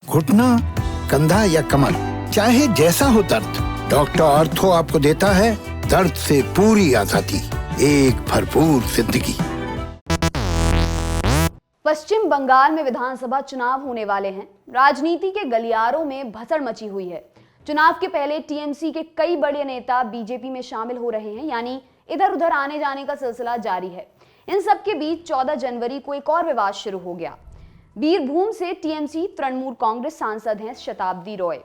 घुटना, कंधा या कमर, चाहे जैसा हो दर्द, डॉक्टर ऑर्थो आपको देता है दर्द से पूरी आजादी, एक भरपूर जिंदगी। पश्चिम बंगाल में विधानसभा चुनाव होने वाले हैं। राजनीति के गलियारों में भसड़ मची हुई है। चुनाव के पहले टीएमसी के कई बड़े नेता बीजेपी में शामिल हो रहे हैं, यानी इधर उधर आने जाने का सिलसिला जारी है। इन सब के बीच 14 जनवरी को एक और विवाद शुरू हो गया। बीरभूम से टीएमसी तृणमूल कांग्रेस सांसद हैं शताब्दी रॉय।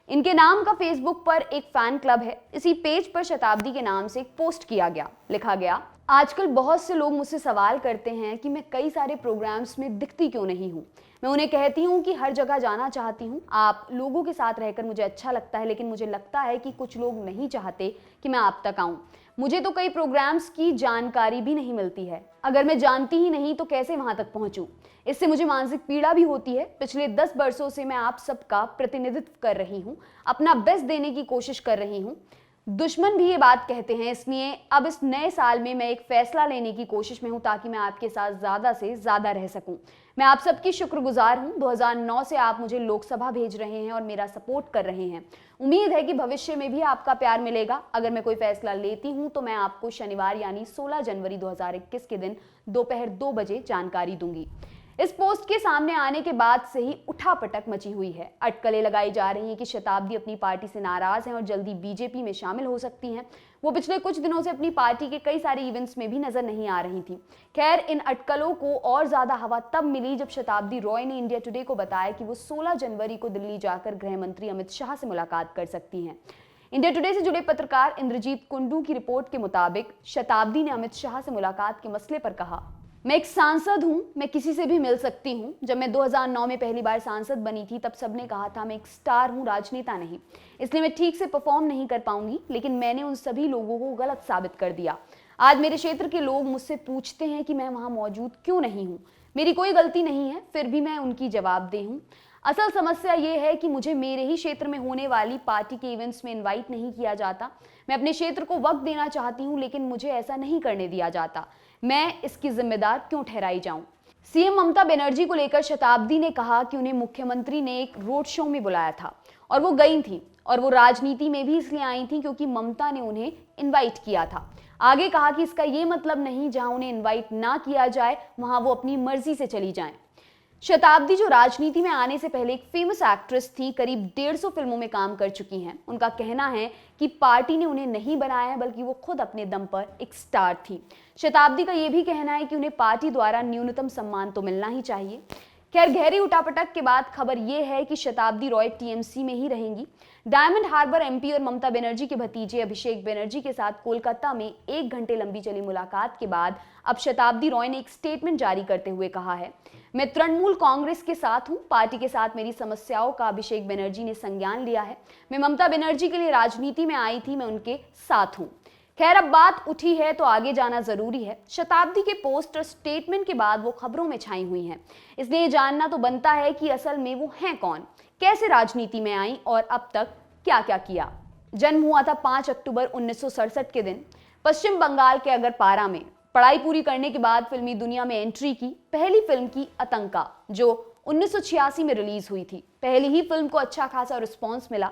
इनके नाम का फेसबुक पर एक फैन क्लब है। इसी पेज पर शताब्दी के नाम से एक पोस्ट किया गया। लिखा गया, आजकल बहुत से लोग मुझसे सवाल करते हैं कि मैं कई सारे प्रोग्राम्स में दिखती क्यों नहीं हूँ। मैं उन्हें कहती हूँ कि हर जगह जाना चाहती हूँ, आप लोगों के साथ रहकर मुझे अच्छा लगता है, लेकिन मुझे लगता है कि कुछ लोग नहीं चाहते कि मैं आप तक आऊँ। मुझे तो कई प्रोग्राम्स की जानकारी भी नहीं मिलती है। अगर मैं जानती ही नहीं तो कैसे वहां तक पहुंचूं? इससे मुझे मानसिक पीड़ा भी होती है। पिछले 10 वर्षों से मैं आप सबका प्रतिनिधित्व कर रही हूं, अपना बेस्ट देने की कोशिश कर रही हूं। दुश्मन भी ये बात कहते हैं, इसलिए अब इस नए साल में मैं एक फैसला लेने की कोशिश में हूं ताकि मैं आपके साथ ज्यादा से ज्यादा रह सकूं। मैं आप सबकी शुक्रगुजार हूं। 2009 से आप मुझे लोकसभा भेज रहे हैं और मेरा सपोर्ट कर रहे हैं। उम्मीद है कि भविष्य में भी आपका प्यार मिलेगा। अगर मैं कोई फैसला लेती हूं तो मैं आपको शनिवार यानी 16 जनवरी 2021 के दिन दोपहर 2 बजे जानकारी दूंगी। इस पोस्ट के सामने आने के बाद से ही उठापटक मची हुई है। अटकलें लगाई जा रही हैं कि शताब्दी अपनी पार्टी से नाराज हैं और जल्दी बीजेपी में शामिल हो सकती हैं। वो पिछले कुछ दिनों से अपनी पार्टी के कई सारे इवेंट्स में भी नजर नहीं आ रही थी। खैर, इन अटकलों को और ज्यादा हवा तब मिली जब शताब्दी रॉय ने इंडिया टुडे को बताया कि वो 16 जनवरी को दिल्ली जाकर गृह मंत्री अमित शाह से मुलाकात कर सकती हैं। इंडिया टुडे से जुड़े पत्रकार इंद्रजीत कुंडू की रिपोर्ट के मुताबिक शताब्दी ने अमित शाह से मुलाकात के मसले पर कहा, मैं एक सांसद हूं, मैं किसी से भी मिल सकती हूं। जब मैं 2009 में पहली बार सांसद बनी थी तब सबने कहा था मैं एक स्टार हूं, राजनेता नहीं, इसलिए मैं ठीक से परफॉर्म नहीं कर पाऊंगी, लेकिन मैंने उन सभी लोगों को गलत साबित कर दिया। आज मेरे क्षेत्र के लोग मुझसे पूछते हैं कि मैं वहां मौजूद क्यों नहीं हूं। मेरी कोई गलती नहीं है, फिर भी मैं उनकी जवाबदेह हूं। असल समस्या ये है कि मुझे मेरे ही क्षेत्र में होने वाली पार्टी के इवेंट्स में इनवाइट नहीं किया जाता। मैं अपने क्षेत्र को वक्त देना चाहती हूं, लेकिन मुझे ऐसा नहीं करने दिया जाता। मैं इसकी जिम्मेदार क्यों ठहराई जाऊं? सीएम ममता बनर्जी को लेकर शताब्दी ने कहा कि उन्हें मुख्यमंत्री ने एक रोड शो में बुलाया था और वो गई थी, और वो राजनीति में भी इसलिए आई थी क्योंकि ममता ने उन्हें इनवाइट किया था। आगे कहा कि इसका ये मतलब नहीं जहां उन्हें इनवाइट ना किया जाए वहां वो अपनी मर्जी से चली जाएं। शताब्दी, जो राजनीति में आने से पहले एक फेमस एक्ट्रेस थी, करीब 150 फिल्मों में काम कर चुकी हैं। उनका कहना है कि पार्टी ने उन्हें नहीं बनाया है, बल्कि वो खुद अपने दम पर एक स्टार थी। शताब्दी का यह भी कहना है कि उन्हें पार्टी द्वारा न्यूनतम सम्मान तो मिलना ही चाहिए। खैर, गहरी उठापटक के बाद खबर यह है कि शताब्दी रॉय टीएमसी में ही रहेंगी। डायमंड हार्बर एमपी और ममता बनर्जी के भतीजे अभिषेक बनर्जी के साथ कोलकाता में 1 घंटे लंबी चली मुलाकात के बाद अब शताब्दी रॉय ने एक स्टेटमेंट जारी करते हुए कहा है, मैं तृणमूल कांग्रेस के साथ हूं, पार्टी के साथ मेरी समस्याओं का अभिषेक बनर्जी ने संज्ञान लिया है। मैं ममता बनर्जी के लिए राजनीति में आई थी, मैं उनके साथ हूं। खैर, अब बात उठी है तो आगे जाना जरूरी है। शताब्दी के पोस्ट और स्टेटमेंट के बाद वो खबरों में छाई हुई हैं, इसलिए ये जानना तो बनता है कि असल में वो हैं कौन, कैसे राजनीति में आई और अब तक क्या क्या किया। जन्म हुआ था 5 अक्टूबर 1967 के दिन पश्चिम बंगाल के अगरपारा में। पढ़ाई पूरी करने के बाद फिल्मी दुनिया में एंट्री की। पहली फिल्म की आतंका, जो 1986 में रिलीज हुई थी। पहली ही फिल्म को अच्छा खासा रिस्पॉन्स मिला।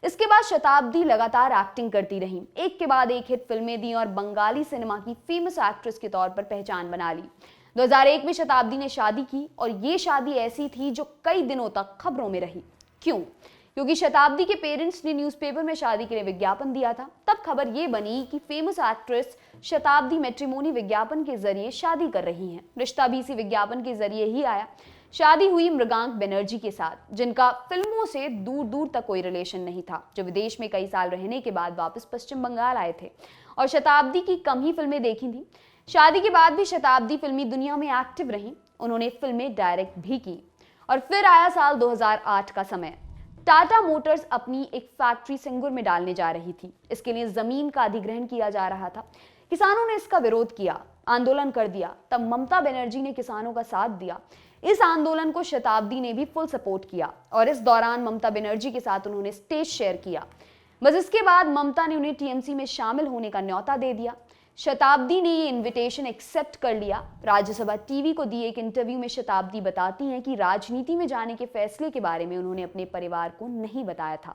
इसके बाद शताब्दी लगातार एक्टिंग करती रही, एक के बाद एक हिट फिल्में दी और बंगाली सिनेमा की फेमस एक्ट्रेस के तौर पर पहचान बना ली। 2001 में शताब्दी ने शादी की और ये शादी ऐसी थी जो कई दिनों तक खबरों में रही। क्यों? क्योंकि शताब्दी के पेरेंट्स ने न्यूज़पेपर में शादी के लिए विज्ञापन दिया था। तब खबर ये बनी कि फेमस एक्ट्रेस शताब्दी मैट्रिमोनी विज्ञापन के जरिए शादी कर रही हैं। रिश्ता भी इसी विज्ञापन के जरिए ही आया। शादी हुई मृगांक बनर्जी के साथ, जिनका फिल्मों से दूर दूर तक कोई रिलेशन नहीं था, जो विदेश में कई साल रहने के बाद वापस पश्चिम बंगाल आए थे और शताब्दी की कम ही फिल्में देखी थी। शादी के बाद भी शताब्दी फिल्मी दुनिया में एक्टिव रही। उन्होंने फिल्में डायरेक्ट भी की। और फिर आया साल 2008 का समय। टाटा मोटर्स अपनी एक फैक्ट्री सिंगुर में डालने जा रही थी। इसके लिए जमीन का अधिग्रहण किया जा रहा था। किसानों ने इसका विरोध किया, आंदोलन कर दिया। तब ममता बनर्जी ने किसानों का साथ दिया। इस आंदोलन को शताब्दी ने भी फुल सपोर्ट किया और इस दौरान ममता बनर्जी के साथ उन्होंने स्टेज शेयर किया। बस इसके बाद ममता ने उन्हें टीएमसी में शामिल होने का न्योता दे दिया। शताब्दी ने ये इनविटेशन एक्सेप्ट कर लिया। राज्यसभा टीवी को दिए एक इंटरव्यू में शताब्दी बताती हैं कि राजनीति में जाने के फैसले के बारे में उन्होंने अपने परिवार को नहीं बताया था।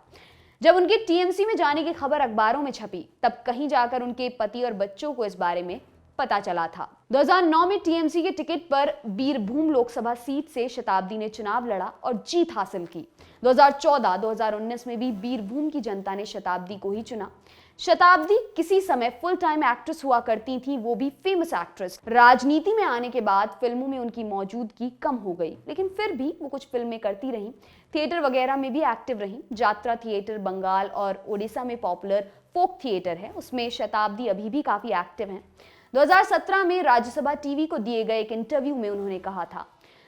जब उनके टीएमसी में जाने की खबर अखबारों में छपी, तब कहीं जाकर उनके पति और बच्चों को इस बारे में पता चला था। 2009 में टीएमसी के टिकट पर बीरभूम लोकसभा सीट से शताब्दी ने चुनाव लड़ा और जीत हासिल की। 2014-2019 में भी बीरभूम की जनता ने शताब्दी को ही चुना। शताब्दी किसी समय फुल टाइम एक्ट्रेस हुआ करती थी, वो भी फेमस एक्ट्रेस। राजनीति में आने के बाद फिल्मों में उनकी मौजूदगी कम हो गई, लेकिन फिर भी वो कुछ फिल्में करती रहीं, थिएटर वगैरह में भी एक्टिव रहीं। जात्रा थिएटर बंगाल और ओडिशा में पॉपुलर फोक थिएटर है, उसमें शताब्दी अभी भी काफी एक्टिव हैं। 2017 में राज्यसभा टीवी को दिए गए एक इंटरव्यू में उन्होंने कहा था,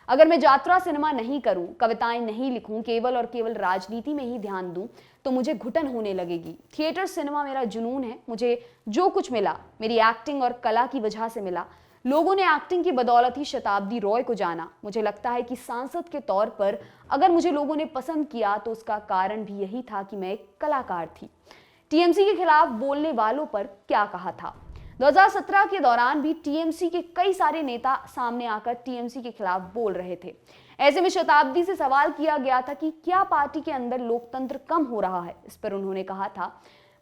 अगर मैं यात्रा सिनेमा नहीं करूं, कविताएं नहीं लिखूं, केवल और केवल राजनीति में ही ध्यान दूं, तो मुझे घुटन होने लगेगी। थिएटर सिनेमा मेरा जुनून है। मुझे जो कुछ मिला मेरी एक्टिंग और कला की वजह से मिला। लोगों ने एक्टिंग की बदौलत ही शताब्दी रॉय को जाना। मुझे लगता है कि सांसद के तौर पर अगर मुझे लोगों ने पसंद किया तो उसका कारण भी यही था कि मैं एक कलाकार थी। टीएमसी के खिलाफ बोलने वालों पर क्या कहा था? 2017 के दौरान भी टीएमसी के कई सारे नेता सामने आकर टीएमसी के खिलाफ बोल रहे थे। ऐसे में शताब्दी से सवाल किया गया था कि क्या पार्टी के अंदर लोकतंत्र कम हो रहा है। इस पर उन्होंने कहा था,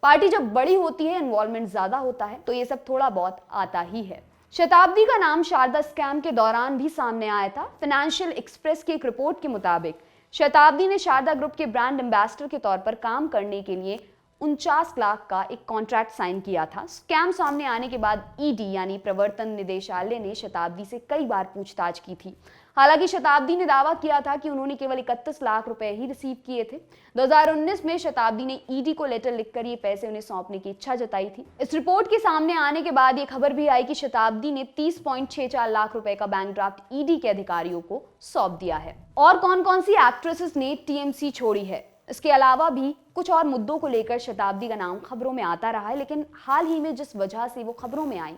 पार्टी जब बड़ी होती है, इन्वॉल्वमेंट ज्यादा होता है, तो ये सब थोड़ा बहुत आता ही है। शताब्दी का नाम शारदा स्कैम के दौरान भी सामने आया था। फाइनेंशियल एक्सप्रेस की एक रिपोर्ट के मुताबिक शताब्दी ने शारदा ग्रुप के ब्रांड एम्बेसडर के तौर पर काम करने के लिए 49 लाख का एक कॉन्ट्रैक्ट साइन किया था। स्कैम सामने आने के बाद ईडी यानी प्रवर्तन निदेशालय ने शताब्दी से कई बार पूछताछ की थी। हालांकि शताब्दी ने दावा किया था कि उन्होंने केवल 31 लाख रुपए ही रिसीव किए थे। 2019 में शताब्दी ने ईडी को लेटर लिखकर ये पैसे उन्हें सौंपने की इच्छा जताई थी। इस रिपोर्ट के सामने आने के बाद ये खबर भी आई कि शताब्दी ने 30.64 लाख रुपए का बैंक ड्राफ्ट ईडी के अधिकारियों को सौंप दिया है। और कौन कौन सी एक्ट्रेसेस ने टीएमसी छोड़ी है? इसके अलावा भी कुछ और मुद्दों को लेकर शताब्दी का नाम खबरों में आता रहा है, लेकिन हाल ही में जिस वजह से वो खबरों में आई,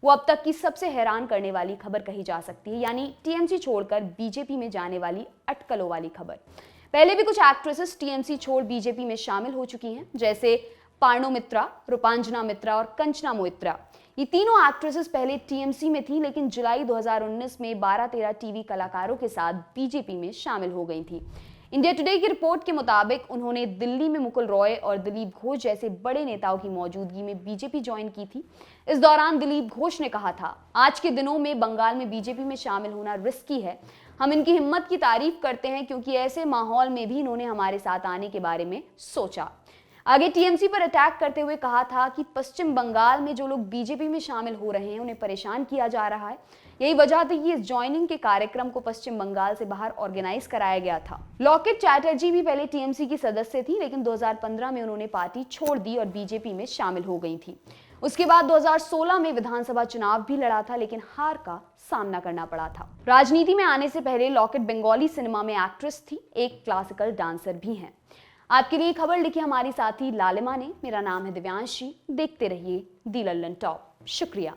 वो अब तक की सबसे हैरान करने वाली खबर कही जा सकती है, यानी टीएमसी छोड़कर बीजेपी में जाने वाली अटकलों वाली खबर। पहले भी कुछ एक्ट्रेसेस टीएमसी छोड़ बीजेपी में शामिल हो चुकी हैं, जैसे पार्णो मित्रा, रूपांजना मित्रा और कंचना मोइत्रा। ये तीनों एक्ट्रेसेस पहले टीएमसी में थी, लेकिन जुलाई 2019 में 12-13 टीवी कलाकारों के साथ बीजेपी में शामिल हो गई थी। इंडिया टुडे की रिपोर्ट के मुताबिक उन्होंने दिल्ली में मुकुल रॉय और दिलीप घोष जैसे बड़े नेताओं की मौजूदगी में बीजेपी ज्वाइन की थी। इस दौरान दिलीप घोष ने कहा था, आज के दिनों में बंगाल में बीजेपी में शामिल होना रिस्की है। हम इनकी हिम्मत की तारीफ करते हैं, क्योंकि ऐसे माहौल में भी इन्होंने हमारे साथ आने के बारे में सोचा। आगे टीएमसी पर अटैक करते हुए कहा था कि पश्चिम बंगाल में जो लोग बीजेपी में शामिल हो रहे हैं, उन्हें परेशान किया जा रहा है। यही वजह थी कि इस ज्वाइनिंग के कार्यक्रम को पश्चिम बंगाल से बाहर ऑर्गेनाइज कराया गया था। लॉकेट चैटर्जी भी पहले टीएमसी की सदस्य थी, लेकिन 2015 में उन्होंने पार्टी छोड़ दी और बीजेपी में शामिल हो गई थी। उसके बाद 2016 में विधानसभा चुनाव भी लड़ा था, लेकिन हार का सामना करना पड़ा था। राजनीति में आने से पहले लॉकेट बंगाली सिनेमा में एक्ट्रेस थी, एक क्लासिकल डांसर भी हैं। आपके लिए खबर लिखी हमारी साथी लालिमा ने। मेरा नाम है दिव्यांशी। देखते रहिए दी लल्लन टॉप। शुक्रिया।